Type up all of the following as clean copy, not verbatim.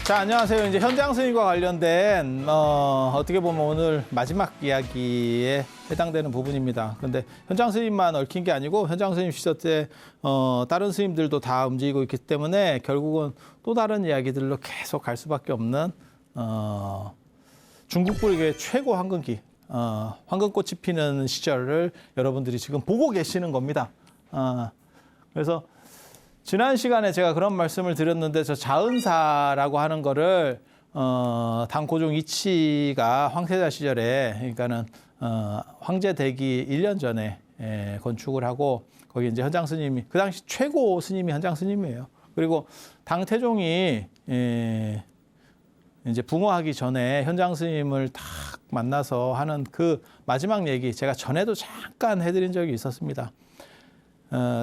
자, 안녕하세요. 이제 현장 스님과 관련된 어떻게 보면 오늘 마지막 이야기에 해당되는 부분입니다. 근데 현장 스님만 얽힌 게 아니고 현장 스님 시절 때 다른 스님들도 다 움직이고 있기 때문에 결국은 또 다른 이야기들로 계속 갈 수밖에 없는 중국 불교의 최고 황금기, 황금꽃이 피는 시절을 여러분들이 지금 보고 계시는 겁니다. 그래서 지난 시간에 제가 그런 말씀을 드렸는데 저 자은사라고 하는 거를 당고종 이치가 황세자 시절에 그러니까는 황제 되기 1년 전에 건축을 하고 거기 이제 현장 스님이 그 당시 최고 스님이 현장 스님이에요. 그리고 당 태종이 이제 붕어하기 전에 현장 스님을 딱 만나서 하는 그 마지막 얘기 제가 전에도 잠깐 해드린 적이 있었습니다.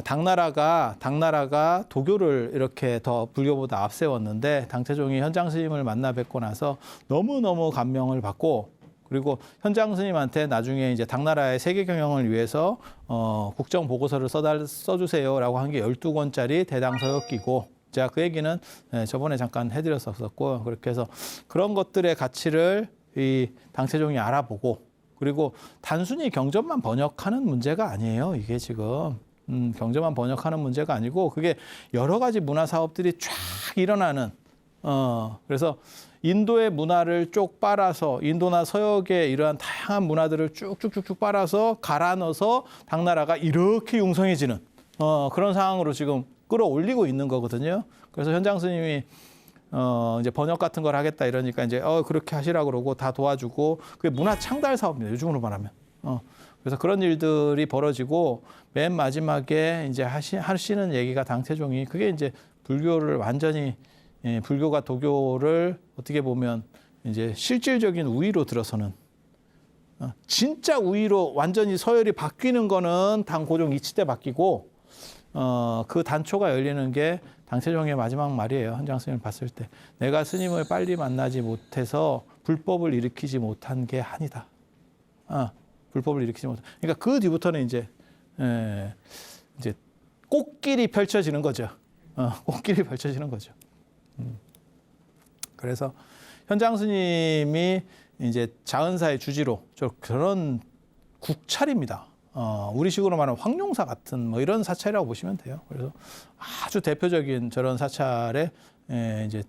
당나라가 도교를 이렇게 더 불교보다 앞세웠는데 당태종이 현장 스님을 만나 뵙고 나서 너무너무 감명을 받고 그리고 현장 스님한테 나중에 이제 당나라의 세계 경영을 위해서 국정 보고서를 써주세요라고 한 게 12권짜리 대당서역기고 제가 그 얘기는 저번에 잠깐 해드렸었고 그렇게 해서 그런 것들의 가치를 이 당태종이 알아보고 그리고 단순히 경전만 번역하는 문제가 아니에요. 이게 지금. 경제만 번역하는 문제가 아니고 그게 여러 가지 문화 사업들이 쫙 일어나는 그래서 인도의 문화를 쭉 빨아서 인도나 서역의 이러한 다양한 문화들을 쭉쭉쭉쭉 빨아서 갈아 넣어서 당나라가 이렇게 융성해지는 그런 상황으로 지금 끌어올리고 있는 거거든요. 그래서 현장 스님이 이제 번역 같은 걸 하겠다 이러니까 이제 그렇게 하시라고 그러고 다 도와주고 그게 문화 창달 사업입니다. 요즘으로 말하면. 그래서 그런 일들이 벌어지고 맨 마지막에 이제 하시는 얘기가 당태종이 그게 이제 불교를 완전히 불교가 도교를 어떻게 보면 이제 실질적인 우위로 들어서는 진짜 우위로 완전히 서열이 바뀌는 거는 당고종 이치 때 바뀌고 그 단초가 열리는 게 당태종의 마지막 말이에요. 현장 스님을 봤을 때 내가 스님을 빨리 만나지 못해서 불법을 일으키지 못한 게 한이다. 불법을 일으키지 못한. 그러니까 그 뒤부터는 이제 꽃길이 펼쳐지는 거죠. 꽃길이 펼쳐지는 거죠. 그래서 현장 스님이 이제 자은사의 주지로 그런 국찰입니다. 우리식으로 말하면 황룡사 같은 뭐 이런 사찰이라고 보시면 돼요. 그래서 아주 대표적인 저런 사찰의 이제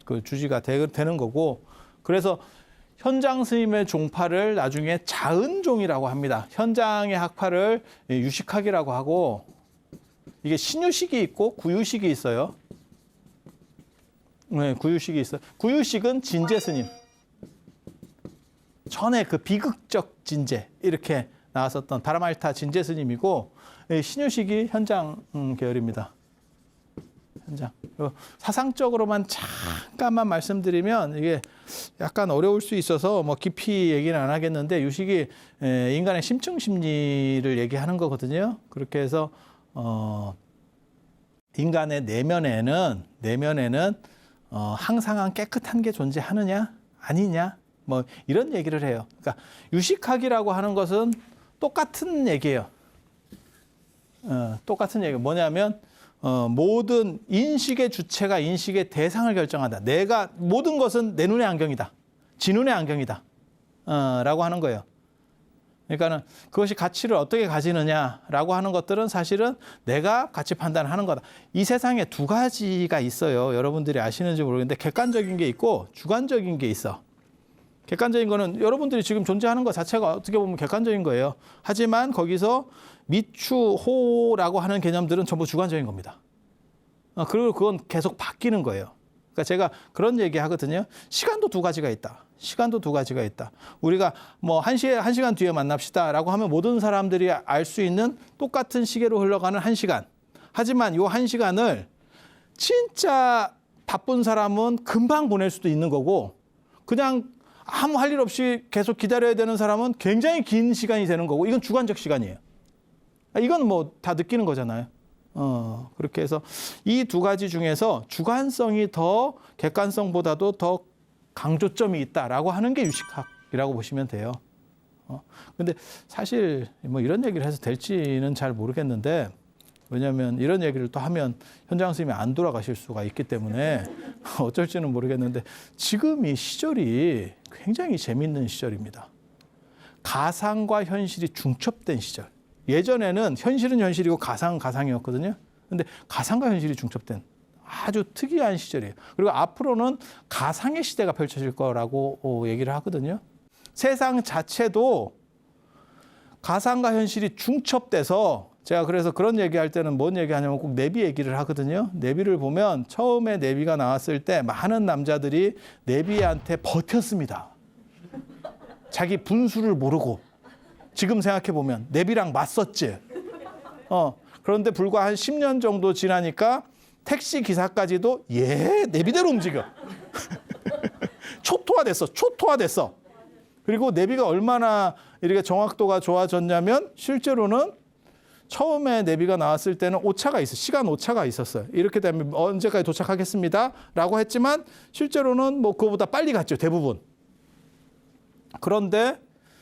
그 주지가 되는 거고 그래서 현장 스님의 종파를 나중에 자은종이라고 합니다. 현장의 학파를 유식학이라고 하고 이게 신유식이 있고 구유식이 있어요. 네, 구유식이 있어요. 구유식은 진제 스님. 전에 그 비극적 진제 이렇게 나왔었던 바라말타 진제 스님이고 신유식이 현장 계열입니다. 현장. 사상적으로만 잠깐만 말씀드리면 이게 약간 어려울 수 있어서 뭐 깊이 얘기는 안 하겠는데 유식이 인간의 심층 심리를 얘기하는 거거든요. 그렇게 해서 인간의 내면에는 항상한 깨끗한 게 존재하느냐 아니냐 뭐 이런 얘기를 해요. 그러니까 유식학이라고 하는 것은 똑같은 얘기예요. 똑같은 얘기 뭐냐면 모든 인식의 주체가 인식의 대상을 결정한다. 내가 모든 것은 내 눈의 안경이다. 지 눈의 안경이다. 라고 하는 거예요. 그러니까는 그것이 가치를 어떻게 가지느냐라고 하는 것들은 사실은 내가 가치 판단하는 거다. 이 세상에 두 가지가 있어요. 여러분들이 아시는지 모르겠는데 객관적인 게 있고 주관적인 게 있어. 객관적인 거는 여러분들이 지금 존재하는 것 자체가 어떻게 보면 객관적인 거예요. 하지만 거기서 미추, 호라고 하는 개념들은 전부 주관적인 겁니다. 그리고 그건 계속 바뀌는 거예요. 그러니까 제가 그런 얘기 하거든요. 시간도 두 가지가 있다. 시간도 두 가지가 있다. 우리가 뭐 한 시간 뒤에 만납시다라고 하면 모든 사람들이 알 수 있는 똑같은 시계로 흘러가는 1시간. 하지만 이 1시간을 진짜 바쁜 사람은 금방 보낼 수도 있는 거고 그냥 아무 할 일 없이 계속 기다려야 되는 사람은 굉장히 긴 시간이 되는 거고 이건 주관적 시간이에요. 이건 뭐 다 느끼는 거잖아요. 그렇게 해서 이 두 가지 중에서 주관성이 더 객관성보다도 더 강조점이 있다라고 하는 게 유식학이라고 보시면 돼요. 근데 사실 뭐 이런 얘기를 해서 될지는 잘 모르겠는데 왜냐하면 이런 얘기를 또 하면 현장 선생님이 안 돌아가실 수가 있기 때문에 어쩔지는 모르겠는데 지금 이 시절이 굉장히 재밌는 시절입니다. 가상과 현실이 중첩된 시절. 예전에는 현실은 현실이고 가상은 가상이었거든요. 근데 가상과 현실이 중첩된 아주 특이한 시절이에요. 그리고 앞으로는 가상의 시대가 펼쳐질 거라고 얘기를 하거든요. 세상 자체도 가상과 현실이 중첩돼서 제가 그래서 그런 얘기할 때는 뭔 얘기하냐면 꼭 내비 얘기를 하거든요. 내비를 보면 처음에 내비가 나왔을 때 많은 남자들이 내비한테 버텼습니다. 자기 분수를 모르고. 지금 생각해 보면 내비랑 맞섰지. 그런데 불과 한 10년 정도 지나니까 택시 기사까지도 내비대로 움직여. 초토화됐어. 그리고 내비가 얼마나 이렇게 정확도가 좋아졌냐면 실제로는 처음에 내비가 나왔을 때는 오차가 있어. 시간 오차가 있었어요. 이렇게 되면 언제까지 도착하겠습니다. 라고 했지만 실제로는 뭐 그거보다 빨리 갔죠. 대부분. 그런데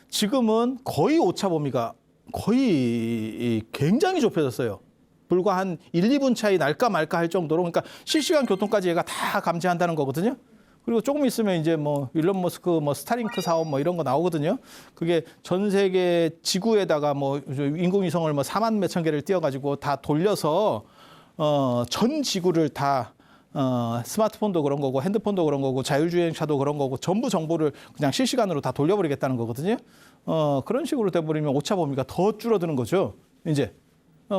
지금은 거의 오차 범위가 거의 굉장히 좁혀졌어요. 불과 한 1, 2분 차이 날까 말까 할 정도로. 그러니까 실시간 교통까지 얘가 다 감지한다는 거거든요. 그리고 조금 있으면 이제 뭐 일론 머스크 뭐 스타링크 사업 뭐 이런 거 나오거든요. 그게 전 세계 지구에다가 뭐 인공위성을 뭐 4만 몇천 개를 띄워가지고 다 돌려서 전 지구를 다 스마트폰도 그런 거고 핸드폰도 그런 거고 자율주행차도 그런 거고 전부 정보를 그냥 실시간으로 다 돌려버리겠다는 거거든요. 그런 식으로 돼버리면 오차 범위가 더 줄어드는 거죠. 이제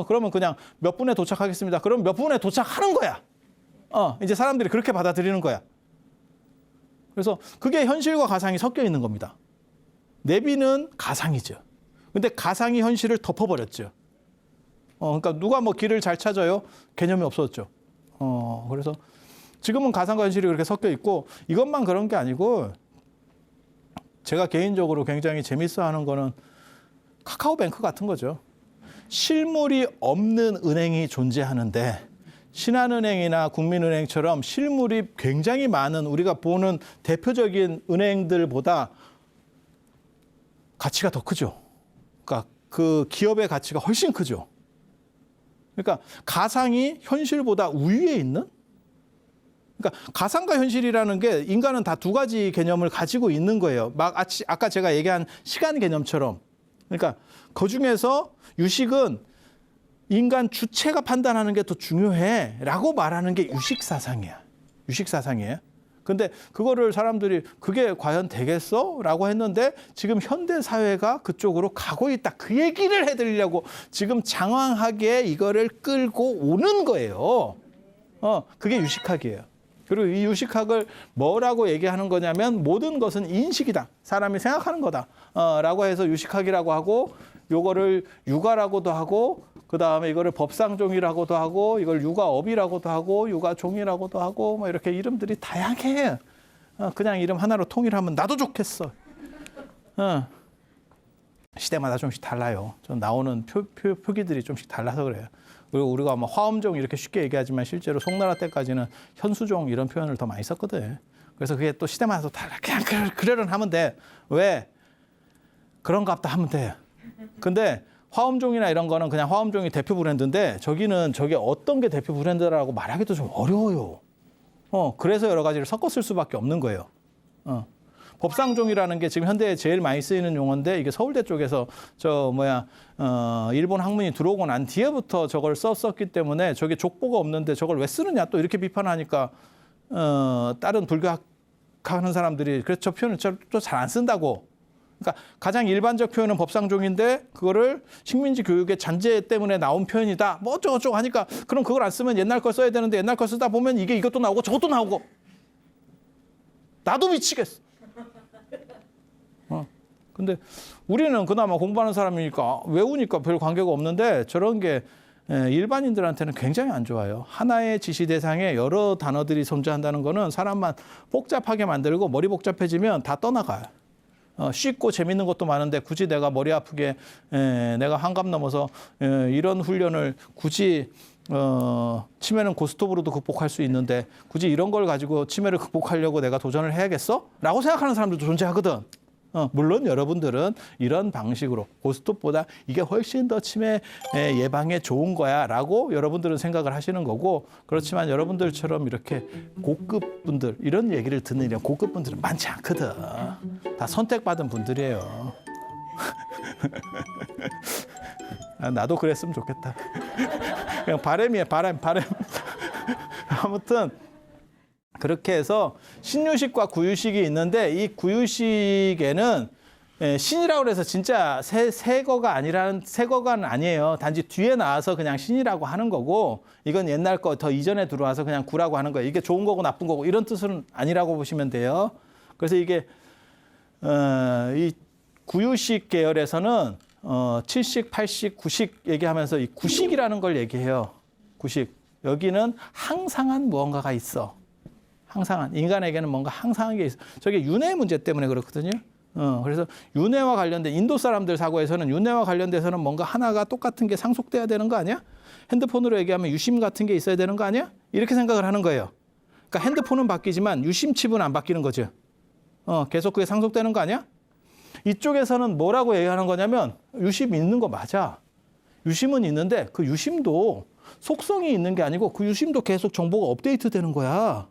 그러면 그냥 몇 분에 도착하겠습니다. 그럼 몇 분에 도착하는 거야. 이제 사람들이 그렇게 받아들이는 거야. 그래서 그게 현실과 가상이 섞여 있는 겁니다. 내비는 가상이죠. 근데 가상이 현실을 덮어버렸죠. 그러니까 누가 뭐 길을 잘 찾아요? 개념이 없어졌죠. 그래서 지금은 가상과 현실이 그렇게 섞여 있고 이것만 그런 게 아니고 제가 개인적으로 굉장히 재밌어 하는 거는 카카오뱅크 같은 거죠. 실물이 없는 은행이 존재하는데 신한은행이나 국민은행처럼 실물이 굉장히 많은 우리가 보는 대표적인 은행들보다 가치가 더 크죠. 그러니까 그 기업의 가치가 훨씬 크죠. 그러니까 가상이 현실보다 우위에 있는? 그러니까 가상과 현실이라는 게 인간은 다 두 가지 개념을 가지고 있는 거예요. 막 아까 제가 얘기한 시간 개념처럼. 그러니까 그중에서 유식은 인간 주체가 판단하는 게 더 중요해라고 말하는 게 유식사상이야. 유식사상이에요. 근데 그거를 사람들이 그게 과연 되겠어? 라고 했는데 지금 현대 사회가 그쪽으로 가고 있다. 그 얘기를 해드리려고 지금 장황하게 이거를 끌고 오는 거예요. 그게 유식학이에요. 그리고 이 유식학을 뭐라고 얘기하는 거냐면 모든 것은 인식이다. 사람이 생각하는 거다. 라고 해서 유식학이라고 하고 요거를 육아라고도 하고 그다음에 이거를 법상종이라고도 하고 이걸 육아업이라고도 하고 육아종이라고도 하고 뭐 이렇게 이름들이 다양해. 그냥 이름 하나로 통일하면 나도 좋겠어. 시대마다 좀씩 달라요. 좀 나오는 표기들이 좀씩 달라서 그래요. 그리고 우리가 뭐 화엄종 이렇게 쉽게 얘기하지만 실제로 송나라 때까지는 현수종 이런 표현을 더 많이 썼거든. 그래서 그게 또 시대마다 달라. 그냥 그래는 하면 돼. 왜? 그런가 보다 하면 돼. 근데 화엄종이나 이런 거는 그냥 화엄종이 대표 브랜드인데 저게 어떤 게 대표 브랜드라고 말하기도 좀 어려워요. 그래서 여러 가지를 섞어 쓸 수밖에 없는 거예요. 법상종이라는 게 지금 현대에 제일 많이 쓰이는 용어인데 이게 서울대 쪽에서 일본 학문이 들어오고 난 뒤에부터 저걸 썼었기 때문에 저게 족보가 없는데 저걸 왜 쓰느냐 또 이렇게 비판하니까 다른 불교하는 사람들이 그래서 저 표현을 또 잘 안 쓴다고. 그러니까 가장 일반적 표현은 법상종인데 그거를 식민지 교육의 잔재 때문에 나온 표현이다. 뭐 어쩌고저쩌고 하니까 그럼 그걸 안 쓰면 옛날 걸 써야 되는데 옛날 걸 쓰다 보면 이게 이것도 나오고 저것도 나오고 나도 미치겠어. 근데 우리는 그나마 공부하는 사람이니까 외우니까 별 관계가 없는데 저런 게 일반인들한테는 굉장히 안 좋아요. 하나의 지시 대상에 여러 단어들이 존재한다는 거는 사람만 복잡하게 만들고 머리 복잡해지면 다 떠나가요. 쉽고 재밌는 것도 많은데 굳이 내가 머리 아프게 내가 한갑 넘어서 이런 훈련을 굳이 치매는 고스톱으로도 극복할 수 있는데 굳이 이런 걸 가지고 치매를 극복하려고 내가 도전을 해야겠어? 라고 생각하는 사람들도 존재하거든. 물론 여러분들은 이런 방식으로 고스톱보다 이게 훨씬 더 치매 예방에 좋은 거야 라고 여러분들은 생각을 하시는 거고, 그렇지만 여러분들처럼 이렇게 고급 분들, 이런 얘기를 듣는 이런 고급 분들은 많지 않거든. 다 선택받은 분들이에요. 나도 그랬으면 좋겠다. 그냥 바람이에요, 바람. 아무튼 그렇게 해서 신유식과 구유식이 있는데, 이 구유식에는 신이라고 해서 진짜 새 거가 아니에요. 단지 뒤에 나와서 그냥 신이라고 하는 거고, 이건 옛날 거 더 이전에 들어와서 그냥 구라고 하는 거예요. 이게 좋은 거고 나쁜 거고 이런 뜻은 아니라고 보시면 돼요. 그래서 이게 이 구유식 계열에서는 7식, 8식, 9식 얘기하면서 이 구식이라는 걸 얘기해요. 구식. 여기는 항상한 무언가가 있어. 항상한. 인간에게는 뭔가 항상한 게 있어. 저게 윤회 문제 때문에 그렇거든요. 그래서 윤회와 관련된, 인도 사람들 사고에서는 윤회와 관련돼서는 뭔가 하나가 똑같은 게 상속돼야 되는 거 아니야? 핸드폰으로 얘기하면 유심 같은 게 있어야 되는 거 아니야? 이렇게 생각을 하는 거예요. 그러니까 핸드폰은 바뀌지만 유심 칩은 안 바뀌는 거죠. 계속 그게 상속되는 거 아니야? 이쪽에서는 뭐라고 얘기하는 거냐면, 유심 있는 거 맞아. 유심은 있는데 그 유심도 속성이 있는 게 아니고 그 유심도 계속 정보가 업데이트 되는 거야.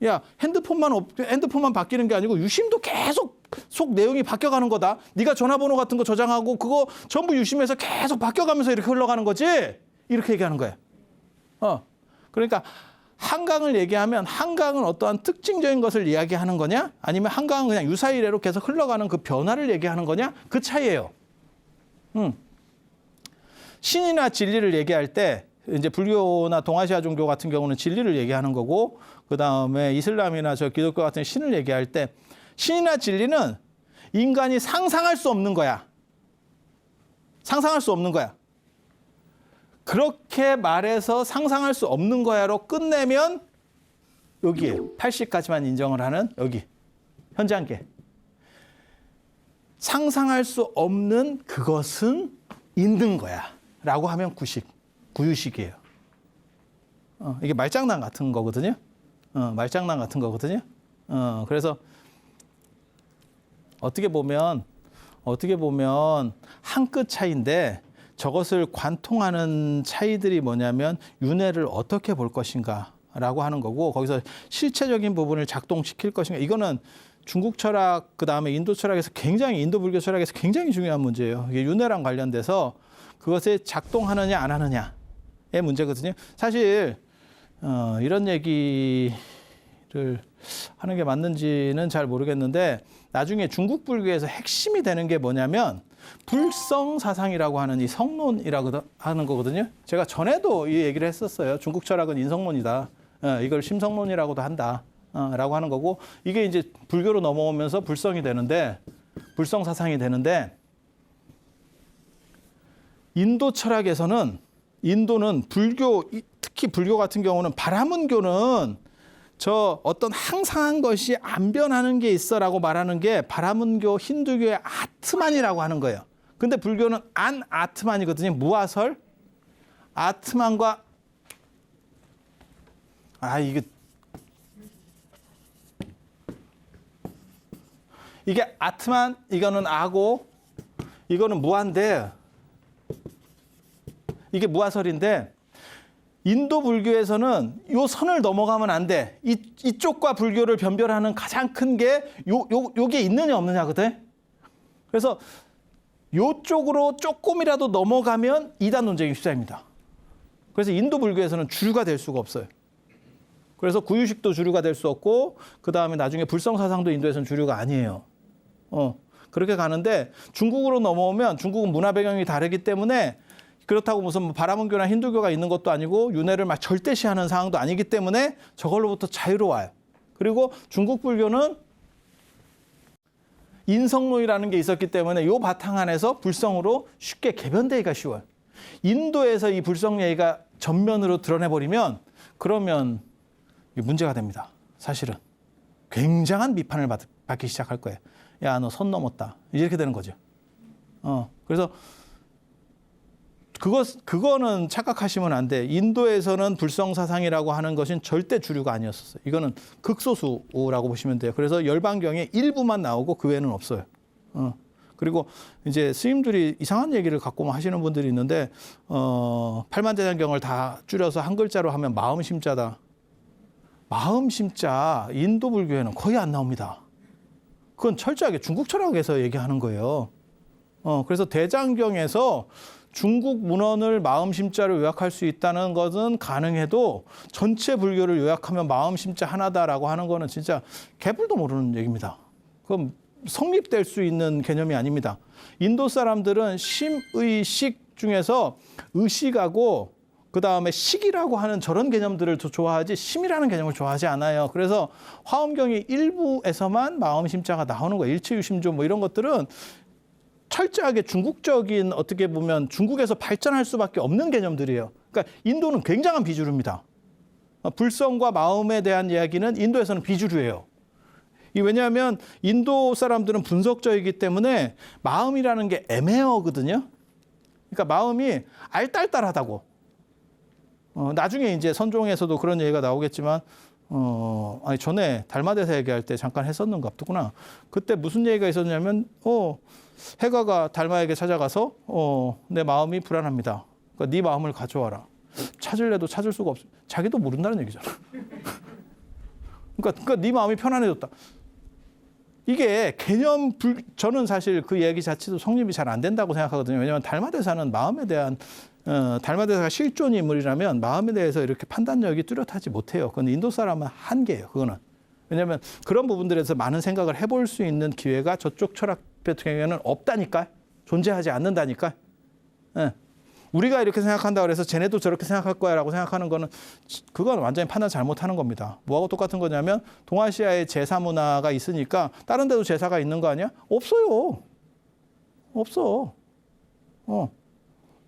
야, 핸드폰만 바뀌는 게 아니고 유심도 계속 속 내용이 바뀌어가는 거다. 네가 전화번호 같은 거 저장하고 그거 전부 유심해서 계속 바뀌어가면서 이렇게 흘러가는 거지. 이렇게 얘기하는 거야. 그러니까 한강을 얘기하면 한강은 어떠한 특징적인 것을 이야기하는 거냐? 아니면 한강은 그냥 유사이래로 계속 흘러가는 그 변화를 얘기하는 거냐? 그 차이예요. 신이나 진리를 얘기할 때 이제 불교나 동아시아 종교 같은 경우는 진리를 얘기하는 거고, 그 다음에 이슬람이나 저 기독교 같은 신을 얘기할 때 신이나 진리는 인간이 상상할 수 없는 거야. 상상할 수 없는 거야. 그렇게 말해서 상상할 수 없는 거야로 끝내면 여기에요. 80까지만 인정을 하는 여기 현장계. 상상할 수 없는 그것은 있는 거야 라고 하면 구유식이에요. 이게 말장난 같은 거거든요. 말장난 같은 거거든요. 그래서 어떻게 보면 한 끗 차이인데, 저것을 관통하는 차이들이 뭐냐면 윤회를 어떻게 볼 것인가 라고 하는 거고, 거기서 실체적인 부분을 작동시킬 것인가. 이거는 중국 철학, 그 다음에 인도 철학에서 인도 불교 철학에서 굉장히 중요한 문제예요. 이게 윤회랑 관련돼서 그것에 작동하느냐 안 하느냐의 문제거든요. 사실 이런 얘기를 하는 게 맞는지는 잘 모르겠는데, 나중에 중국 불교에서 핵심이 되는 게 뭐냐면 불성사상이라고 하는 이 성론이라고 하는 거거든요. 제가 전에도 이 얘기를 했었어요. 중국 철학은 인성론이다. 이걸 심성론이라고도 한다. 라고 하는 거고, 이게 이제 불교로 넘어오면서 불성이 되는데, 불성사상이 되는데, 인도 철학에서는, 인도는 불교, 특히 불교 같은 경우는 바라문교는 저 어떤 항상한 것이 안 변하는 게 있어라고 말하는 게 바라문교 힌두교의 아트만이라고 하는 거예요. 근데 불교는 안 아트만이거든요. 무아설. 아트만과 이게 아트만, 이거는 아고, 이거는 무한데, 이게 무아설인데, 인도 불교에서는 요 선을 넘어가면 안 돼. 이쪽과 불교를 변별하는 가장 큰 게 요게 있느냐 없느냐거든. 그래서 요쪽으로 조금이라도 넘어가면 이단 논쟁이 시작입니다. 그래서 인도 불교에서는 주류가 될 수가 없어요. 그래서 구유식도 주류가 될 수 없고, 그 다음에 나중에 불성사상도 인도에서는 주류가 아니에요. 그렇게 가는데, 중국으로 넘어오면 중국은 문화 배경이 다르기 때문에, 그렇다고 무슨 뭐 바라문교나 힌두교가 있는 것도 아니고 윤회를 막 절대시하는 상황도 아니기 때문에 저걸로부터 자유로워요. 그리고 중국 불교는 인성론이라는 게 있었기 때문에 요 바탕 안에서 불성으로 쉽게 개변되기가 쉬워요. 인도에서 이 불성 얘기가 전면으로 드러내버리면, 그러면 문제가 됩니다. 사실은 굉장한 비판을 받기 시작할 거예요. 야, 너 선 넘었다. 이렇게 되는 거죠. 그래서 그거는 착각하시면 안 돼. 인도에서는 불성사상이라고 하는 것은 절대 주류가 아니었었어요. 이거는 극소수라고 보시면 돼요. 그래서 열반경에 일부만 나오고 그 외에는 없어요. 그리고 이제 스님들이 이상한 얘기를 갖고 하시는 분들이 있는데, 팔만대장경을 다 줄여서 한 글자로 하면 마음심자다. 마음심자 인도 불교에는 거의 안 나옵니다. 그건 철저하게 중국 철학에서 얘기하는 거예요. 그래서 대장경에서 중국 문헌을 마음심자로 요약할 수 있다는 것은 가능해도 전체 불교를 요약하면 마음심자 하나다라고 하는 거는 진짜 개뿔도 모르는 얘기입니다. 그럼 성립될 수 있는 개념이 아닙니다. 인도 사람들은 심의식 중에서 의식하고 그다음에 식이라고 하는 저런 개념들을 더 좋아하지 심이라는 개념을 좋아하지 않아요. 그래서 화엄경의 일부에서만 마음심자가 나오는 거예요. 일체유심조 뭐 이런 것들은 철저하게 중국적인 어떻게 보면 중국에서 발전할 수밖에 없는 개념들이에요. 그러니까 인도는 굉장한 비주류입니다. 불성과 마음에 대한 이야기는 인도에서는 비주류예요. 왜냐하면 인도 사람들은 분석적이기 때문에 마음이라는 게 애매하거든요. 그러니까 마음이 알딸딸하다고. 나중에 이제 선종에서도 그런 얘기가 나오겠지만, 아니 전에 달마대사 얘기할 때 잠깐 했었는 것 같구나. 그때 무슨 얘기가 있었냐면, 해가가 달마에게 찾아가서 내 마음이 불안합니다. 그러니까 네 마음을 가져와라. 찾을래도 찾을 수가 없어. 자기도 모른다는 얘기잖아. 그러니까 네 마음이 편안해졌다. 이게 저는 사실 그 얘기 자체도 성립이 잘 안 된다고 생각하거든요. 왜냐하면 달마대사는 마음에 대한 달마대사가 실존 인물이라면 마음에 대해서 이렇게 판단력이 뚜렷하지 못해요. 그건 인도 사람은 한계예요. 그거는. 왜냐하면 그런 부분들에서 많은 생각을 해볼 수 있는 기회가 저쪽 철학 같은 경우에는 없다니까. 존재하지 않는다니까. 예. 우리가 이렇게 생각한다 그래서 쟤네도 저렇게 생각할 거야라고 생각하는 거는 그건 완전히 판단 잘못하는 겁니다. 뭐하고 똑같은 거냐면 동아시아에 제사 문화가 있으니까 다른 데도 제사가 있는 거 아니야? 없어요. 없어.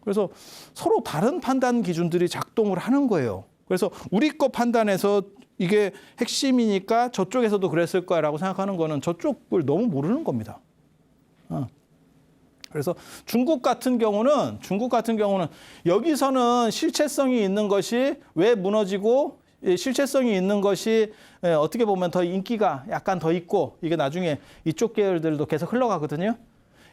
그래서 서로 다른 판단 기준들이 작동을 하는 거예요. 그래서 우리 거 판단해서 이게 핵심이니까 저쪽에서도 그랬을 거야라고 생각하는 거는 저쪽을 너무 모르는 겁니다. 그래서 중국 같은 경우는 여기서는 실체성이 있는 것이 왜 무너지고 실체성이 있는 것이 어떻게 보면 더 인기가 약간 더 있고 이게 나중에 이쪽 계열들도 계속 흘러가거든요.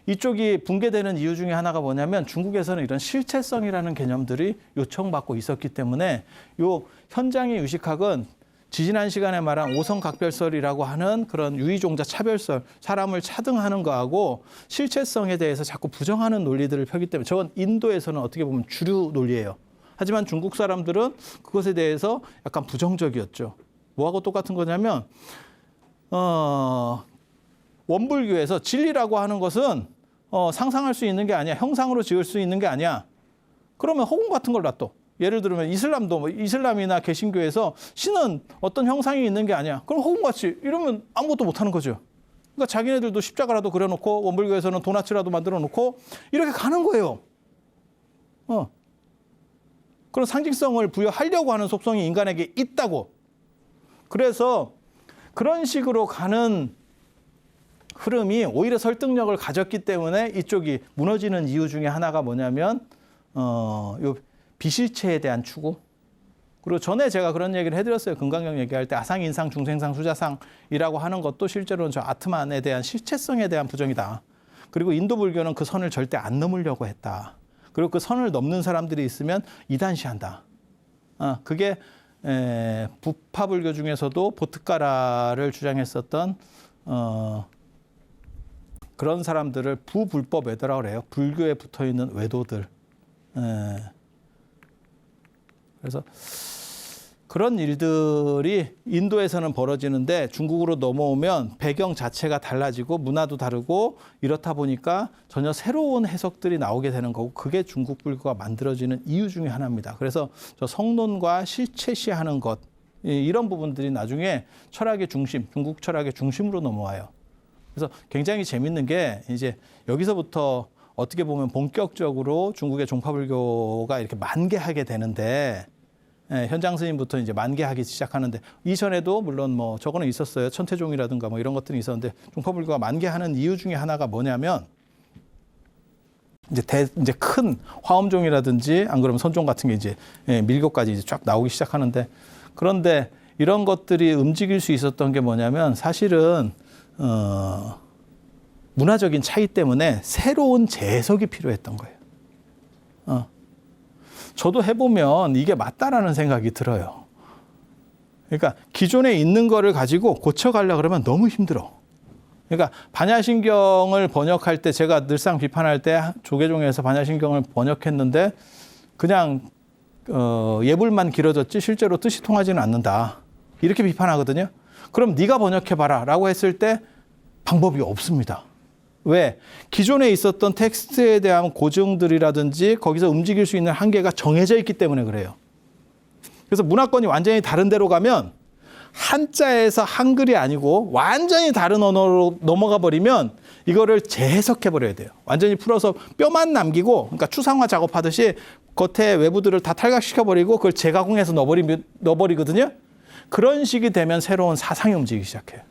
이쪽이 붕괴되는 이유 중에 하나가 뭐냐면 중국에서는 이런 실체성이라는 개념들이 요청받고 있었기 때문에 요 현장의 유식학은 지지난 시간에 말한 오성각별설이라고 하는 그런 유의종자 차별설, 사람을 차등하는 거하고 실체성에 대해서 자꾸 부정하는 논리들을 펴기 때문에 저건 인도에서는 어떻게 보면 주류 논리예요. 하지만 중국 사람들은 그것에 대해서 약간 부정적이었죠. 뭐하고 똑같은 거냐면 원불교에서 진리라고 하는 것은 상상할 수 있는 게 아니야. 형상으로 지을 수 있는 게 아니야. 그러면 허공 같은 걸 놔둬. 예를 들면 이슬람도 이슬람이나 개신교에서 신은 어떤 형상이 있는 게 아니야. 그럼 허공같이 이러면 아무것도 못하는 거죠. 그러니까 자기네들도 십자가라도 그려놓고 원불교에서는 도나츠라도 만들어놓고 이렇게 가는 거예요. 그런 상징성을 부여하려고 하는 속성이 인간에게 있다고. 그래서 그런 식으로 가는 흐름이 오히려 설득력을 가졌기 때문에 이쪽이 무너지는 이유 중에 하나가 뭐냐면 요 비실체에 대한 추구. 그리고 전에 제가 그런 얘기를 해드렸어요. 금강경 얘기할 때 아상인상, 중생상, 수자상이라고 하는 것도 실제로는 저 아트만에 대한 실체성에 대한 부정이다. 그리고 인도 불교는 그 선을 절대 안 넘으려고 했다. 그리고 그 선을 넘는 사람들이 있으면 이단시한다. 그게 부파 불교 중에서도 보트가라를 주장했었던 그런 사람들을 부불법 외도라고 그래요. 불교에 붙어있는 외도들. 그래서 그런 일들이 인도에서는 벌어지는데 중국으로 넘어오면 배경 자체가 달라지고 문화도 다르고 이렇다 보니까 전혀 새로운 해석들이 나오게 되는 거고 그게 중국 불교가 만들어지는 이유 중에 하나입니다. 그래서 저 성론과 실체시하는 것 이런 부분들이 나중에 철학의 중심, 중국 철학의 중심으로 넘어와요. 그래서 굉장히 재밌는 게 이제 여기서부터 어떻게 보면 본격적으로 중국의 종파불교가 이렇게 만개하게 되는데 현장 스님부터 이제 만개하기 시작하는데 이전에도 물론 뭐 저거는 있었어요. 천태종이라든가 뭐 이런 것들이 있었는데 종파불교가 만개하는 이유 중에 하나가 뭐냐면 이제 큰 화엄종이라든지 안 그러면 선종 같은 게 이제 밀교까지 이제 쫙 나오기 시작하는데, 그런데 이런 것들이 움직일 수 있었던 게 뭐냐면 사실은 문화적인 차이 때문에 새로운 재해석이 필요했던 거예요. 저도 해보면 이게 맞다라는 생각이 들어요. 그러니까 기존에 있는 거를 가지고 고쳐가려고 그러면 너무 힘들어. 그러니까 반야신경을 번역할 때 제가 늘상 비판할 때 조계종에서 반야신경을 번역했는데 그냥 예불만 길어졌지 실제로 뜻이 통하지는 않는다. 이렇게 비판하거든요. 그럼 네가 번역해봐라 라고 했을 때 방법이 없습니다. 왜? 기존에 있었던 텍스트에 대한 고증들이라든지 거기서 움직일 수 있는 한계가 정해져 있기 때문에 그래요. 그래서 문화권이 완전히 다른 데로 가면 한자에서 한글이 아니고 완전히 다른 언어로 넘어가 버리면 이거를 재해석해 버려야 돼요. 완전히 풀어서 뼈만 남기고, 그러니까 추상화 작업하듯이 겉에 외부들을 다 탈각시켜 버리고 그걸 재가공해서 넣어버리거든요. 그런 식이 되면 새로운 사상이 움직이기 시작해요.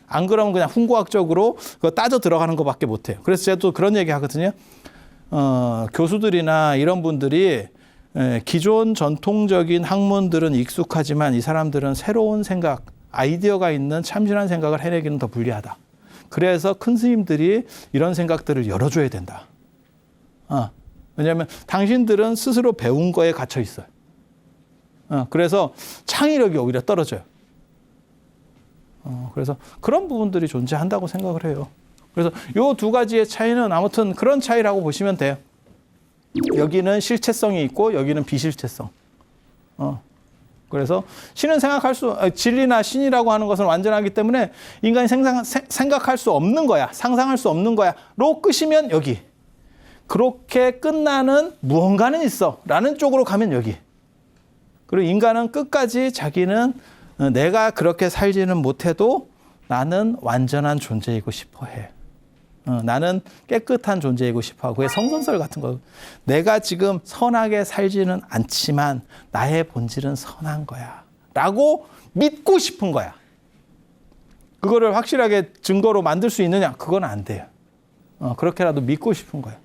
안 그러면 그냥 훈구학적으로 그거 따져 들어가는 것밖에 못해요. 그래서 제가 또 그런 얘기 하거든요. 교수들이나 이런 분들이 기존 전통적인 학문들은 익숙하지만 이 사람들은 새로운 생각, 아이디어가 있는 참신한 생각을 해내기는 더 불리하다. 그래서 큰 스님들이 이런 생각들을 열어줘야 된다. 왜냐하면 당신들은 스스로 배운 거에 갇혀 있어요. 그래서 창의력이 오히려 떨어져요. 그래서 그런 부분들이 존재한다고 생각을 해요. 그래서 요 두 가지의 차이는 아무튼 그런 차이라고 보시면 돼요. 여기는 실체성이 있고 여기는 비실체성. 그래서 신은 진리나 신이라고 하는 것은 완전하기 때문에 인간이 생각할 수 없는 거야, 상상할 수 없는 거야로 끄시면 여기. 그렇게 끝나는 무언가는 있어라는 쪽으로 가면 여기. 그리고 인간은 끝까지 자기는 내가 그렇게 살지는 못해도 나는 완전한 존재이고 싶어 해. 나는 깨끗한 존재이고 싶어 하고, 그게 성선설 같은 거. 내가 지금 선하게 살지는 않지만 나의 본질은 선한 거야 라고 믿고 싶은 거야. 그거를 확실하게 증거로 만들 수 있느냐? 그건 안 돼요. 그렇게라도 믿고 싶은 거야.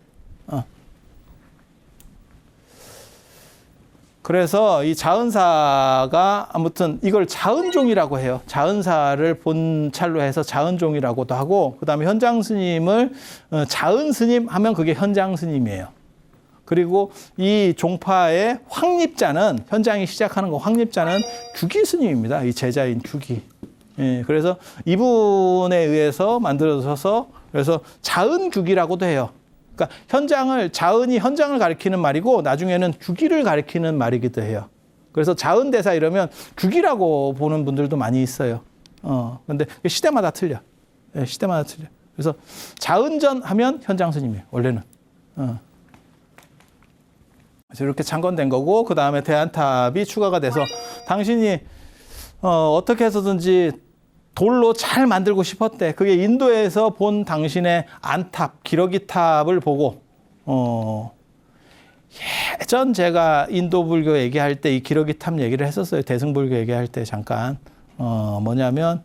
그래서 이 자은사가 아무튼 이걸 자은종이라고 해요. 자은사를 본찰로 해서 자은종이라고도 하고, 그다음에 현장 스님을 자은 스님 하면 그게 현장 스님이에요. 그리고 이 종파의 확립자는, 현장이 시작하는 거 확립자는 규기 스님입니다. 이 제자인 규기. 그래서 이분에 의해서 만들어져서 그래서 자은 규기라고도 해요. 그러니까 자은이 현장을 가리키는 말이고 나중에는 규기를 가리키는 말이기도 해요. 그래서 자은대사 이러면 규기라고 보는 분들도 많이 있어요. 근데 시대마다 틀려. 시대마다 틀려. 그래서 자은전 하면 현장 스님이에요, 원래는. 그래서 이렇게 창건된 거고, 그 다음에 대안탑이 추가가 돼서 당신이 어떻게 해서든지 돌로 잘 만들고 싶었대. 그게 인도에서 본 당신의 안탑, 기러기탑을 보고, 예전 제가 인도 불교 얘기할 때 이 기러기탑 얘기를 했었어요. 대승불교 얘기할 때 잠깐. 뭐냐면,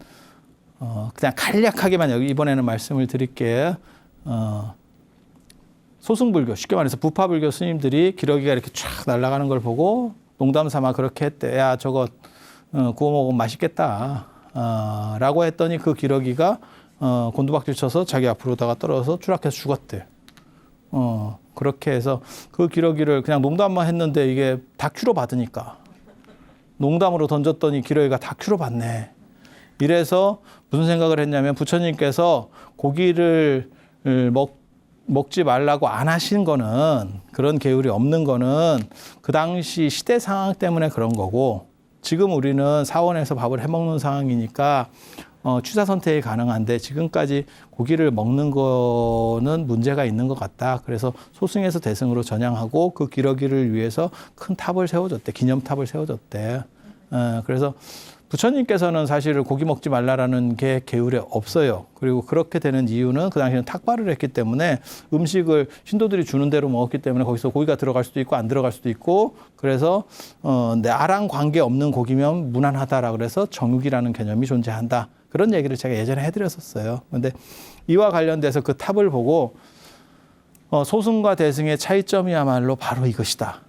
그냥 간략하게만 여기 이번에는 말씀을 드릴게요. 소승불교, 쉽게 말해서 부파불교 스님들이 기러기가 이렇게 쫙 날아가는 걸 보고 농담 삼아 그렇게 했대. 야, 저거 구워 먹으면 맛있겠다. 라고 했더니 그 기러기가 곤두박질 쳐서 자기 앞으로다가 떨어져서 추락해서 죽었대. 그렇게 해서 그 기러기를 그냥 농담만 했는데 이게 다큐로 받으니까 농담으로 던졌더니 기러기가 다큐로 받네. 이래서 무슨 생각을 했냐면 부처님께서 고기를 먹지 말라고 안 하신 거는, 그런 계율이 없는 거는 그 당시 시대 상황 때문에 그런 거고, 지금 우리는 사원에서 밥을 해먹는 상황이니까 취사 선택이 가능한데 지금까지 고기를 먹는 거는 문제가 있는 것 같다. 그래서 소승에서 대승으로 전향하고 그 기러기를 위해서 큰 탑을 세워줬대. 기념탑을 세워줬대. 그래서 부처님께서는 사실 고기 먹지 말라라는 게 계율에 없어요. 그리고 그렇게 되는 이유는 그 당시에는 탁발을 했기 때문에 음식을 신도들이 주는 대로 먹었기 때문에 거기서 고기가 들어갈 수도 있고 안 들어갈 수도 있고, 그래서 나랑 관계없는 고기면 무난하다라 그래서 정육이라는 개념이 존재한다. 그런 얘기를 제가 예전에 해드렸었어요. 근데 이와 관련돼서 그 탑을 보고 소승과 대승의 차이점이야말로 바로 이것이다.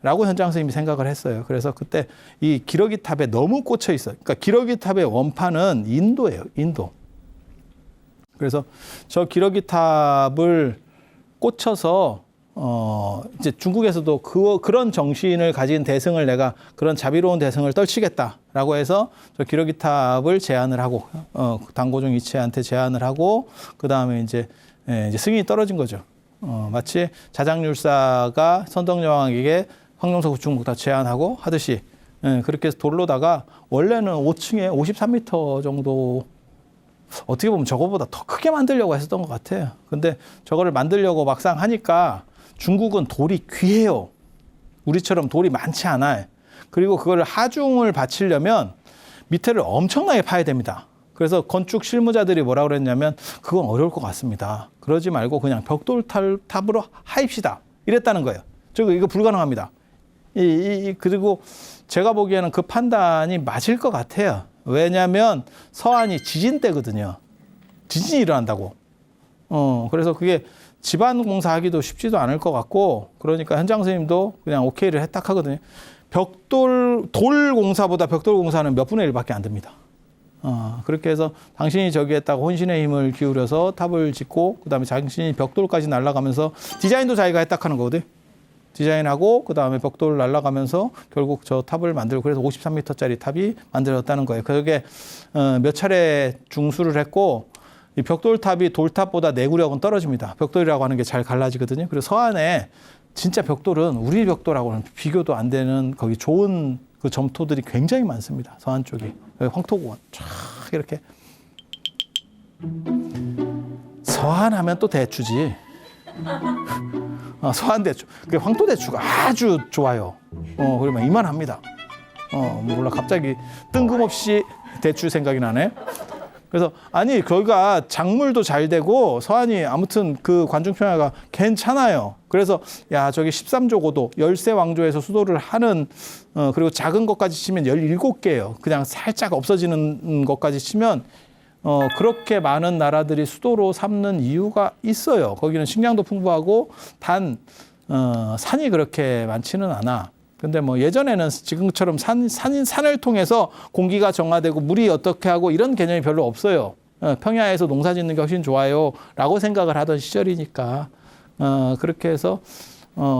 라고 현장 스님이 생각을 했어요. 그래서 그때 이 기러기 탑에 너무 꽂혀 있어요. 그러니까 기러기 탑의 원판은 인도예요. 인도. 그래서 저 기러기 탑을 꽂혀서 이제 중국에서도 그런 정신을 가진 대승을 내가 그런 자비로운 대승을 떨치겠다라고 해서 저 기러기 탑을 제안을 하고 당고종 이채한테 제안을 하고 그 다음에 이제 승인이 떨어진 거죠. 마치 자장률사가 선덕여왕에게 황룡서 중국다 제안하고 하듯이 그렇게 해서 돌로다가 원래는 5층에 53m 정도 어떻게 보면 저거보다 더 크게 만들려고 했었던 것 같아요. 근데 저거를 만들려고 막상 하니까 중국은 돌이 귀해요. 우리처럼 돌이 많지 않아요. 그리고 그걸 하중을 바치려면 밑에를 엄청나게 파야 됩니다. 그래서 건축 실무자들이 뭐라고 그랬냐면 그건 어려울 것 같습니다. 그러지 말고 그냥 벽돌탑으로 하입시다. 이랬다는 거예요. 이거 불가능합니다. 그리고 제가 보기에는 그 판단이 맞을 것 같아요. 왜냐하면 서안이 지진 때거든요. 지진이 일어난다고. 그래서 그게 집안 공사하기도 쉽지도 않을 것 같고 그러니까 현장 선생님도 그냥 오케이를 딱 하거든요. 돌 공사보다 벽돌 공사는 몇 분의 1밖에 안 됩니다. 그렇게 해서 당신이 저기 했다고 혼신의 힘을 기울여서 탑을 짓고 그다음에 당신이 벽돌까지 날아가면서 디자인도 자기가 했다 하는 거거든. 디자인하고 그다음에 벽돌 날아가면서 결국 저 탑을 만들고 그래서 53m짜리 탑이 만들어졌다는 거예요. 그게 몇 차례 중수를 했고 이 벽돌탑이 돌탑보다 내구력은 떨어집니다. 벽돌이라고 하는 게 잘 갈라지거든요. 그래서 서안에 진짜 벽돌은 우리 벽돌하고는 비교도 안 되는 거기 좋은 그 점토들이 굉장히 많습니다. 서안 쪽이. 황토공원 쫙 이렇게. 서안 하면 또 대추지. 서안 대추. 그 황토 대추가 아주 좋아요. 그러면 이만합니다. 몰라 갑자기 뜬금없이 대추 생각이 나네. 그래서 아니 거기가 작물도 잘 되고 서안이 아무튼 그 관중평야가 괜찮아요. 그래서 야 저기 13조 고도 13왕조에서 수도를 하는 그리고 작은 것까지 치면 17개예요. 그냥 살짝 없어지는 것까지 치면 그렇게 많은 나라들이 수도로 삼는 이유가 있어요. 거기는 식량도 풍부하고 단 산이 그렇게 많지는 않아. 근데 뭐 예전에는 지금처럼 산을 통해서 공기가 정화되고 물이 어떻게 하고 이런 개념이 별로 없어요. 평야에서 농사 짓는 게 훨씬 좋아요. 라고 생각을 하던 시절이니까. 그렇게 해서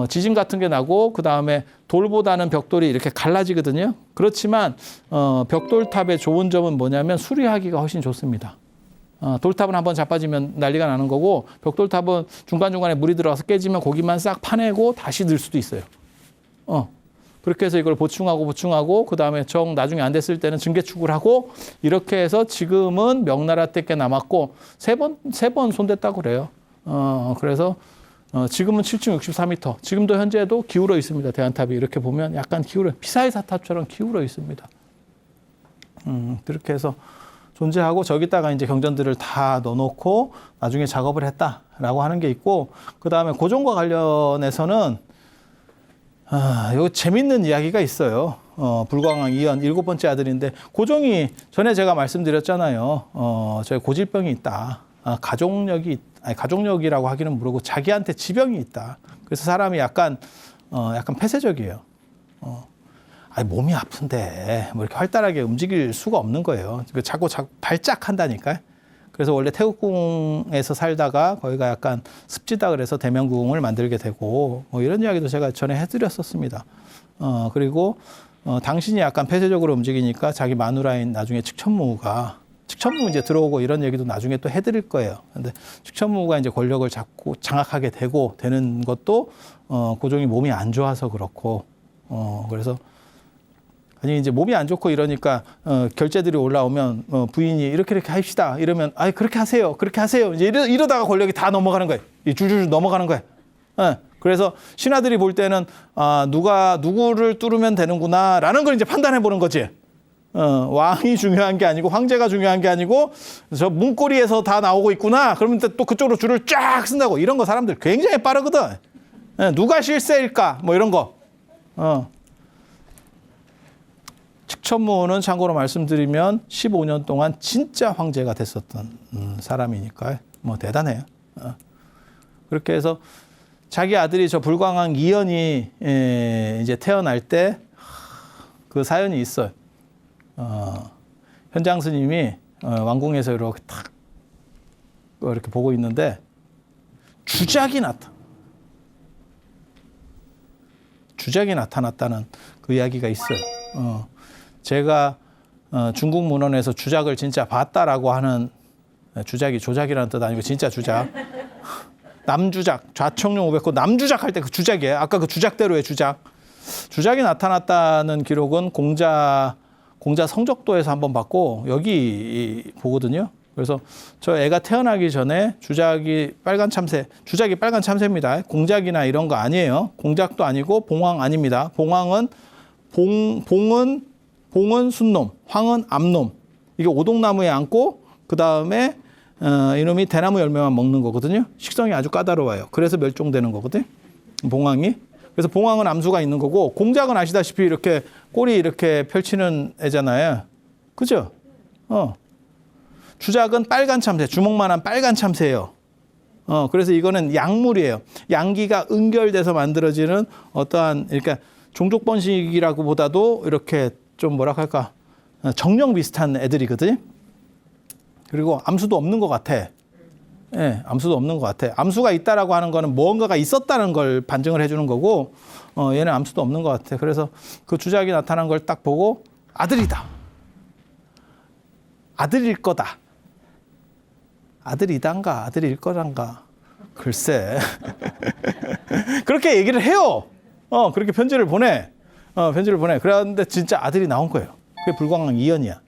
지진 같은 게 나고 그 다음에 돌보다는 벽돌이 이렇게 갈라지거든요. 그렇지만 벽돌탑의 좋은 점은 뭐냐면 수리하기가 훨씬 좋습니다. 돌탑은 한번 자빠지면 난리가 나는 거고 벽돌탑은 중간중간에 물이 들어가서 깨지면 고기만 싹 파내고 다시 늘 수도 있어요. 그렇게 해서 이걸 보충하고 그 다음에 정 나중에 안 됐을 때는 증개축을 하고 이렇게 해서 지금은 명나라 때 꽤 남았고 세 번 손댔다고 그래요. 그래서 지금은 7층 64m. 지금도 현재도 기울어 있습니다. 대안탑이 이렇게 보면 약간 피사의 사탑처럼 기울어 있습니다. 그렇게 해서 존재하고 저기다가 이제 경전들을 다 넣어놓고 나중에 작업을 했다라고 하는 게 있고 그 다음에 고종과 관련해서는 요 재밌는 이야기가 있어요. 불광왕 이현 7번째 아들인데 고종이 전에 제가 말씀드렸잖아요. 저희 고질병이 있다. 가족력이라고 하기는 모르고 자기한테 지병이 있다. 그래서 사람이 약간 폐쇄적이에요. 몸이 아픈데 뭐 이렇게 활달하게 움직일 수가 없는 거예요. 자꾸 발작한다니까요. 그래서 원래 태국궁에서 살다가 거기가 약간 습지다 그래서 대명궁을 만들게 되고 뭐 이런 이야기도 제가 전에 해드렸었습니다. 그리고 당신이 약간 폐쇄적으로 움직이니까 자기 마누라인 나중에 측천무 이제 들어오고 이런 얘기도 나중에 또 해드릴 거예요. 근데 측천무가 이제 권력을 잡고 장악하게 되는 것도 고종이 몸이 안 좋아서 그렇고 그래서 아니 이제 몸이 안 좋고 이러니까 결제들이 올라오면 부인이 이렇게 합시다 이러면 그렇게 하세요 이제 이러다가 권력이 다 넘어가는 거예요. 줄줄 넘어가는 거예요. 그래서 신하들이 볼 때는 누가 누구를 뚫으면 되는구나라는 걸 이제 판단해 보는 거지. 왕이 중요한 게 아니고 황제가 중요한 게 아니고 저 문고리에서 다 나오고 있구나. 그러면 또 그쪽으로 줄을 쫙 쓴다고. 이런 거 사람들 굉장히 빠르거든. 누가 실세일까 뭐 이런 거. 측천무는 참고로 말씀드리면 15년 동안 진짜 황제가 됐었던 사람이니까 뭐 대단해요. 그렇게 해서 자기 아들이 저 불광왕 이연이 이제 태어날 때 그 사연이 있어요. 현장 스님이 왕궁에서 이렇게 탁 이렇게 보고 있는데 주작이 나타났다는 그 이야기가 있어요. 제가 중국 문헌에서 주작을 진짜 봤다라고 하는, 주작이 조작이라는 뜻 아니고 진짜 주작. 남주작, 좌청룡 500호 남주작 할 때 그 주작이에요. 아까 그 주작대로의 주작. 주작이 나타났다는 기록은 공자 성적도에서 한번 봤고 여기 보거든요. 그래서 저 애가 태어나기 전에 주작이 빨간 참새입니다. 공작이나 이런 거 아니에요. 공작도 아니고 봉황 아닙니다. 봉황은 봉은 순놈, 황은 암놈. 이게 오동나무에 앉고 그 다음에 이놈이 대나무 열매만 먹는 거거든요. 식성이 아주 까다로워요. 그래서 멸종되는 거거든요. 봉황이. 그래서 봉황은 암수가 있는 거고, 공작은 아시다시피 이렇게 꼬리 이렇게 펼치는 애잖아요. 그죠? 주작은 빨간 참새, 주먹만한 빨간 참새예요. 그래서 이거는 약물이에요. 양기가 응결돼서 만들어지는 어떠한, 그러니까 종족 번식이라고 보다도 이렇게 좀 뭐라 할까, 정령 비슷한 애들이거든요. 그리고 암수도 없는 것 같아. 예, 암수도 없는 것 같아. 암수가 있다라고 하는 거는 무언가가 있었다는 걸 반증을 해주는 거고, 얘는 암수도 없는 것 같아. 그래서 그 주작이 나타난 걸 딱 보고 아들이다. 아들일 거다. 아들이단가, 아들일 거란가. 글쎄. 그렇게 얘기를 해요. 그렇게 편지를 보내. 그런데 진짜 아들이 나온 거예요. 그게 불광왕 이연이야.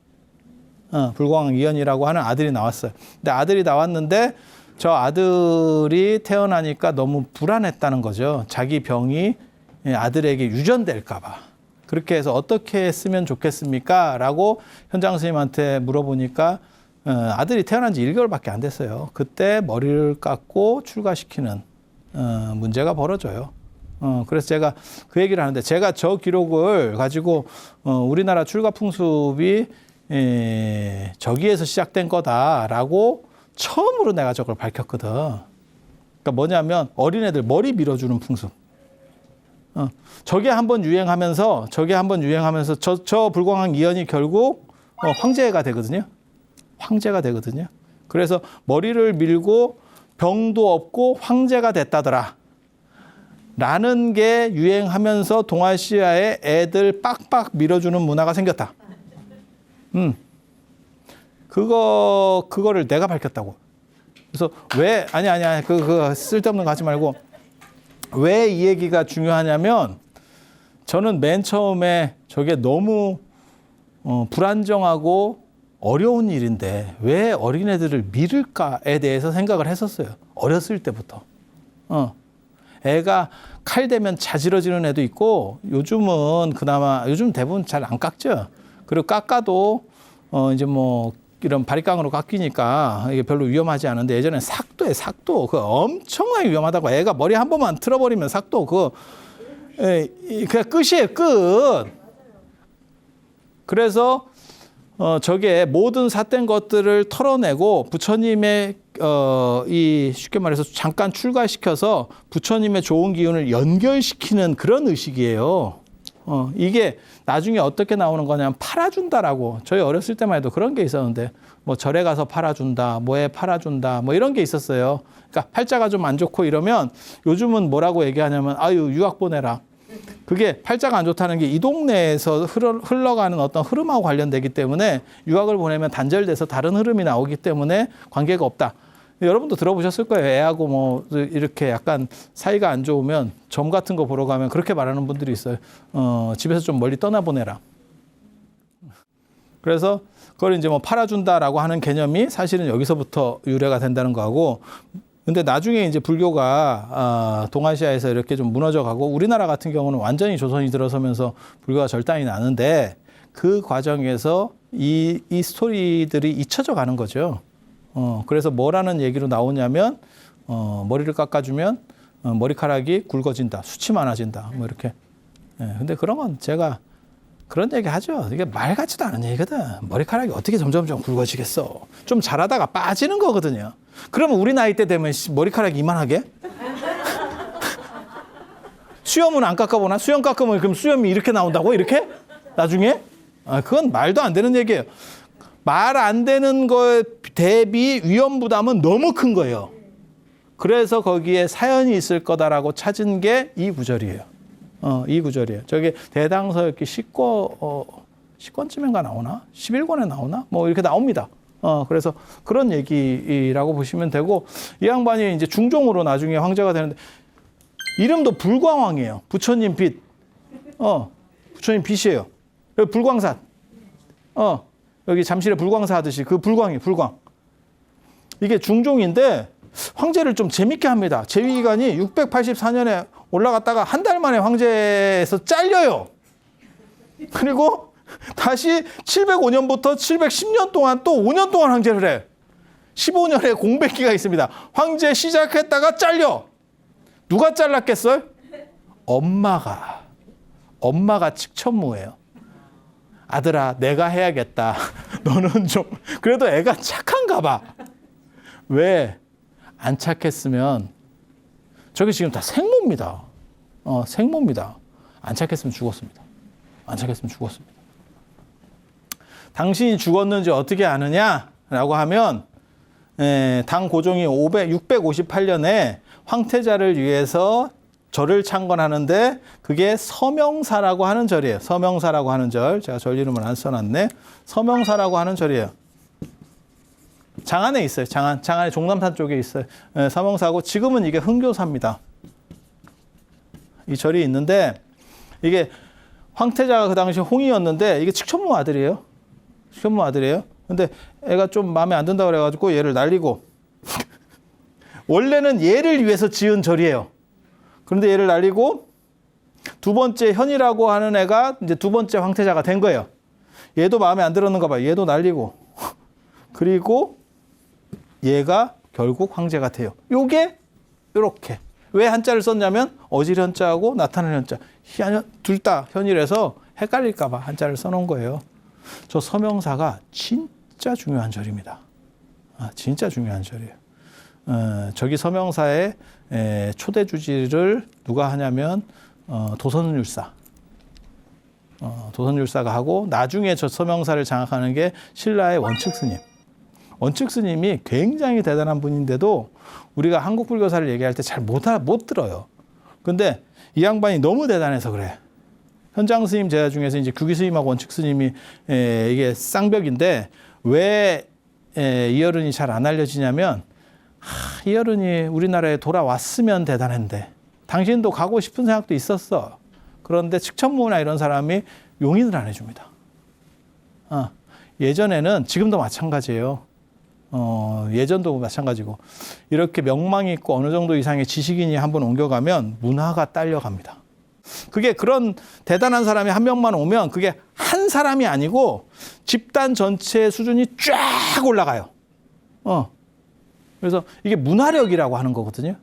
불광왕 이연이라고 하는 아들이 나왔어요. 근데 아들이 나왔는데 저 아들이 태어나니까 너무 불안했다는 거죠. 자기 병이 아들에게 유전될까 봐. 그렇게 해서 어떻게 했으면 좋겠습니까? 라고 현장 스님한테 물어보니까 아들이 태어난 지 1개월밖에 안 됐어요. 그때 머리를 깎고 출가시키는 문제가 벌어져요. 그래서 제가 그 얘기를 하는데, 제가 저 기록을 가지고 우리나라 출가 풍습이 저기에서 시작된 거다라고 처음으로 내가 저걸 밝혔거든. 그러니까 뭐냐면 어린애들 머리 밀어주는 풍습. 저게 한번 유행하면서 저 불광왕 이연이 결국 황제가 되거든요. 그래서 머리를 밀고 병도 없고 황제가 됐다더라. 라는 게 유행하면서 동아시아에 애들 빡빡 밀어주는 문화가 생겼다. 그거를 내가 밝혔다고. 그래서 왜, 아니, 그거 쓸데없는 거 하지 말고, 왜 이 얘기가 중요하냐면, 저는 맨 처음에 저게 너무 불안정하고 어려운 일인데, 왜 어린애들을 밀을까에 대해서 생각을 했었어요. 어렸을 때부터. 애가 칼 대면 자지러지는 애도 있고, 요즘 대부분 잘 안 깎죠. 그리고 깎아도, 이제 뭐, 이런 바리깡으로 깎이니까 이게 별로 위험하지 않은데, 예전에 삭도. 그거 엄청나게 위험하다고. 애가 머리 한 번만 틀어버리면 삭도, 그냥 끝이에요, 끝. 그래서, 저게 모든 삿된 것들을 털어내고 부처님의, 쉽게 말해서 잠깐 출가시켜서 부처님의 좋은 기운을 연결시키는 그런 의식이에요. 이게 나중에 어떻게 나오는 거냐면 팔아준다라고. 저희 어렸을 때만 해도 그런 게 있었는데, 뭐 절에 가서 팔아준다, 뭐에 팔아준다, 뭐 이런 게 있었어요. 그러니까 팔자가 좀 안 좋고 이러면 요즘은 뭐라고 얘기하냐면, 아유, 유학 보내라. 그게 팔자가 안 좋다는 게 이 동네에서 흘러가는 어떤 흐름하고 관련되기 때문에 유학을 보내면 단절돼서 다른 흐름이 나오기 때문에 관계가 없다. 여러분도 들어보셨을 거예요. 애하고 뭐 이렇게 약간 사이가 안 좋으면 점 같은 거 보러 가면 그렇게 말하는 분들이 있어요. 집에서 좀 멀리 떠나보내라. 그래서 그걸 이제 뭐 팔아준다라고 하는 개념이 사실은 여기서부터 유래가 된다는 거하고, 근데 나중에 이제 불교가 동아시아에서 이렇게 좀 무너져 가고, 우리나라 같은 경우는 완전히 조선이 들어서면서 불교가 절단이 나는데, 그 과정에서 이 스토리들이 잊혀져 가는 거죠. 그래서 뭐라는 얘기로 나오냐면, 머리를 깎아주면 머리카락이 굵어진다, 수치 많아진다, 뭐 이렇게. 근데 그런 건 제가 그런 얘기 하죠. 이게 말 같지도 않은 얘기거든. 머리카락이 어떻게 점점점 굵어지겠어. 좀 자라다가 빠지는 거거든요. 그러면 우리 나이 때 되면 머리카락이 이만하게? 수염은 안 깎아보나? 수염 깎으면 그럼 수염이 이렇게 나온다고? 이렇게? 나중에? 그건 말도 안 되는 얘기예요. 말 안 되는 거에 대비 위험 부담은 너무 큰 거예요. 그래서 거기에 사연이 있을 거다라고 찾은 게 이 구절이에요. 이 구절이에요. 저게 대당서역기 10권쯤인가 나오나? 11권에 나오나? 뭐 이렇게 나옵니다. 그래서 그런 얘기라고 보시면 되고, 이 양반이 이제 중종으로 나중에 황제가 되는데, 이름도 불광왕이에요. 부처님 빛. 부처님 빛이에요. 여기 불광산. 여기 잠실에 불광사 하듯이 그 불광이에요, 불광. 이게 중종인데, 황제를 좀 재밌게 합니다. 재위 기간이 684년에 올라갔다가 한 달 만에 황제에서 잘려요. 그리고 다시 705년부터 710년 동안 또 5년 동안 황제를 해. 15년의 공백기가 있습니다. 황제 시작했다가 잘려. 누가 잘랐겠어요? 엄마가 칙천무예요. 아들아, 내가 해야겠다. 너는 좀 그래도 애가 착한가 봐. 왜? 안 착했으면 저게 지금 다 생모입니다. 생모입니다. 안 착했으면 죽었습니다. 안 착했으면 죽었습니다. 당신이 죽었는지 어떻게 아느냐라고 하면 당 고종이 658년에 황태자를 위해서 절을 창건하는데 그게 서명사라고 하는 절이에요. 서명사라고 하는 절. 제가 절 이름을 안 써놨네. 서명사라고 하는 절이에요. 장안에 있어요. 장안에 종남산 쪽에 있어요. 서명사고 지금은 이게 흥교사입니다. 이 절이 있는데 이게 황태자가 그 당시 홍이었는데 이게 칙천무 아들이에요. 칙천무 아들이에요. 근데 애가 좀 마음에 안 든다 그래가지고 얘를 날리고 원래는 얘를 위해서 지은 절이에요. 그런데 얘를 날리고 두 번째 현이라고 하는 애가 이제 두 번째 황태자가 된 거예요. 얘도 마음에 안 들었는가 봐요. 얘도 날리고 그리고 얘가 결국 황제가 돼요. 요게 요렇게. 왜 한자를 썼냐면 어질 현자하고 나타낼 현자. 둘 다 현이라서 헷갈릴까 봐 한자를 써놓은 거예요. 저 서명사가 진짜 중요한 절입니다. 진짜 중요한 절이에요. 저기 서명사의 초대 주지를 누가 하냐면 도선율사. 도선율사가 하고 나중에 저 서명사를 장악하는 게 신라의 원측스님. 원측스님이 굉장히 대단한 분인데도 우리가 한국 불교사를 얘기할 때 잘 못 들어요. 근데 이 양반이 너무 대단해서 그래. 현장 스님 제자 중에서 이제 규기 스님하고 원측 스님이 이게 쌍벽인데 왜 이어른이 잘 안 알려지냐면 이어른이 우리나라에 돌아왔으면 대단한데 당신도 가고 싶은 생각도 있었어. 그런데 칙천무나 이런 사람이 용인을 안 해줍니다. 예전에는 지금도 마찬가지예요. 예전도 마찬가지고 이렇게 명망이 있고 어느 정도 이상의 지식인이 한번 옮겨가면 문화가 딸려갑니다. 그게 그런 대단한 사람이 한 명만 오면 그게 한 사람이 아니고 집단 전체의 수준이 쫙 올라가요. 그래서 이게 문화력이라고 하는 거거든요.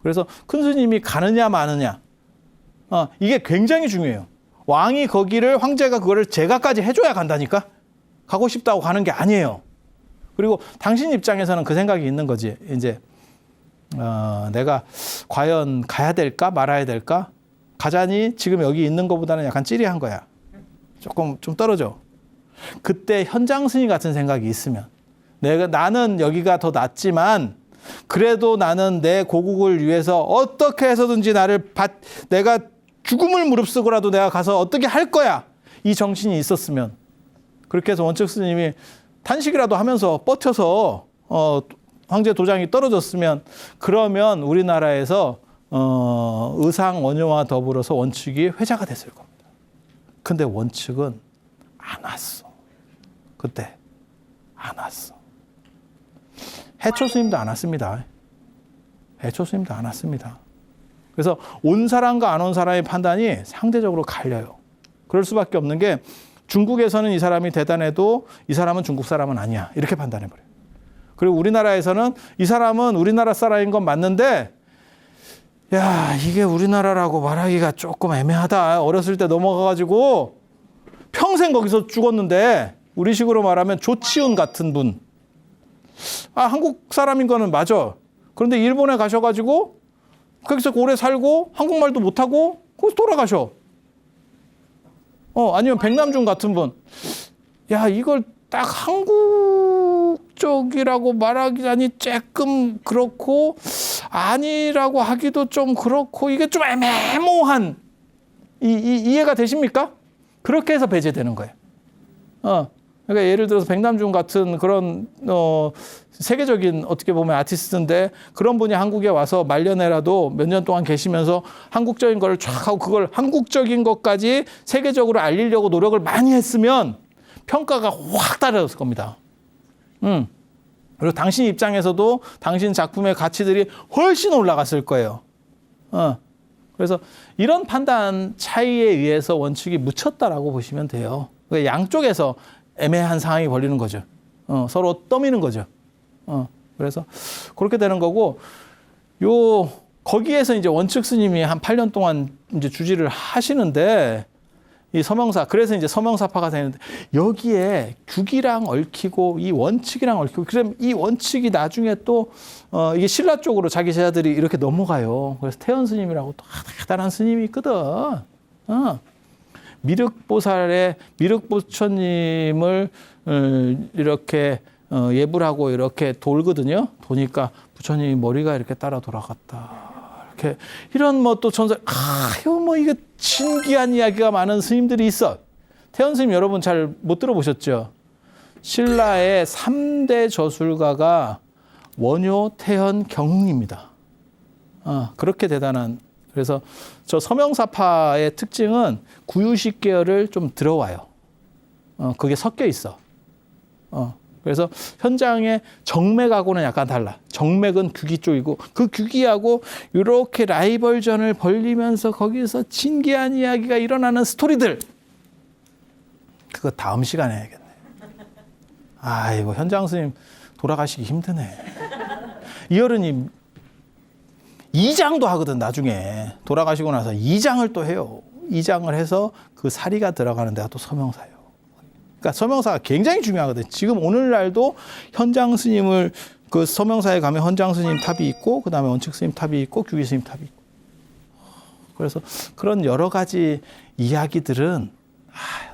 그래서 큰 스님이 가느냐 마느냐 이게 굉장히 중요해요. 왕이 거기를 황제가 그거를 제가까지 해줘야 간다니까. 가고 싶다고 가는 게 아니에요. 그리고 당신 입장에서는 그 생각이 있는 거지. 이제 내가 과연 가야 될까 말아야 될까? 가자니 지금 여기 있는 것보다는 약간 찌리한 거야. 조금 좀 떨어져. 그때 현장 스님 같은 생각이 있으면 나는 여기가 더 낫지만 그래도 나는 내 고국을 위해서 어떻게 해서든지 내가 죽음을 무릅쓰고라도 내가 가서 어떻게 할 거야. 이 정신이 있었으면. 그렇게 해서 원측 스님이 탄식이라도 하면서 버텨서 황제 도장이 떨어졌으면 그러면 우리나라에서 의상 원효와 더불어서 원측이 회자가 됐을 겁니다. 근데 원측은 안 왔어. 그때 안 왔어. 해초 스님도 안 왔습니다. 해초 스님도 안 왔습니다. 그래서 온 사람과 안 온 사람의 판단이 상대적으로 갈려요. 그럴 수밖에 없는 게 중국에서는 이 사람이 대단해도 이 사람은 중국 사람은 아니야. 이렇게 판단해버려요. 그리고 우리나라에서는 이 사람은 우리나라 사람인 건 맞는데 야 이게 우리나라라고 말하기가 조금 애매하다. 어렸을 때 넘어가가지고 평생 거기서 죽었는데 우리식으로 말하면 조치훈 같은 분. 한국 사람인 거는 맞아. 그런데 일본에 가셔가지고 거기서 오래 살고 한국말도 못하고 거기서 돌아가셔. 아니면 백남준 같은 분. 야, 이걸 딱 한국적이라고 말하기라니 조금 그렇고 아니라고 하기도 좀 그렇고 이게 좀 애매모호한 이해가 되십니까? 그렇게 해서 배제되는 거예요. 그러니까 예를 들어서 백남준 같은 그런 세계적인 어떻게 보면 아티스트인데 그런 분이 한국에 와서 말년에라도 몇 년 동안 계시면서 한국적인 걸 쫙 하고 그걸 한국적인 것까지 세계적으로 알리려고 노력을 많이 했으면 평가가 확 달라졌을 겁니다. 그리고 당신 입장에서도 당신 작품의 가치들이 훨씬 올라갔을 거예요. 그래서 이런 판단 차이에 의해서 원칙이 묻혔다라고 보시면 돼요. 양쪽에서 애매한 상황이 벌리는 거죠. 서로 떠미는 거죠. 그래서 그렇게 되는 거고, 거기에서 이제 원칙 스님이 한 8년 동안 이제 주지를 하시는데, 이 서명사, 그래서 이제 서명사파가 되는데, 여기에 규기랑 얽히고, 이 원칙이랑 얽히고, 그럼 이 원칙이 나중에 또, 이게 신라 쪽으로 자기 제자들이 이렇게 넘어가요. 그래서 태연 스님이라고 또 대단한 스님이 있거든. 미륵보살의 미륵부처님을 이렇게 예불 하고 이렇게 돌거든요. 도니까 부처님이 머리가 이렇게 따라 돌아갔다. 이렇게 이런 뭐 또 전설, 뭐 이게 신기한 이야기가 많은 스님들이 있어. 태연 스님 여러분 잘 못 들어보셨죠? 신라의 3대 저술가가 원효, 태연, 경흥입니다. 그렇게 대단한. 그래서 저 서명사파의 특징은 구유식 계열을 좀 들어와요. 그게 섞여 있어. 그래서 현장의 정맥하고는 약간 달라. 정맥은 규기 쪽이고 그 규기하고 이렇게 라이벌전을 벌리면서 거기서 신기한 이야기가 일어나는 스토리들. 그거 다음 시간에 해야겠네. 아이고 현장 스님 돌아가시기 힘드네. 이어른이 2장도 하거든. 나중에 돌아가시고 나서 2장을 또 해요. 2장을 해서 그 사리가 들어가는 데가 또 서명사예요. 그러니까 서명사가 굉장히 중요하거든. 지금 오늘날도 현장 스님을 그 서명사에 가면 현장 스님 탑이 있고 그다음에 원칙 스님 탑이 있고 규기 스님 탑이 있고. 그래서 그런 여러 가지 이야기들은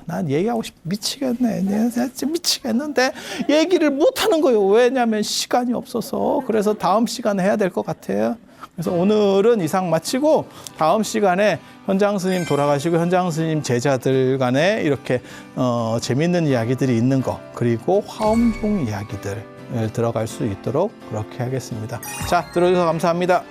난 얘기하고 미치겠네. 내가 진짜 미치겠는데 얘기를 못 하는 거예요. 왜냐하면 시간이 없어서. 그래서 다음 시간에 해야 될 것 같아요. 그래서 오늘은 이상 마치고 다음 시간에 현장 스님 돌아가시고 현장 스님 제자들 간에 이렇게 재밌는 이야기들이 있는 거 그리고 화엄종 이야기들 들어갈 수 있도록 그렇게 하겠습니다. 자, 들어주셔서 감사합니다.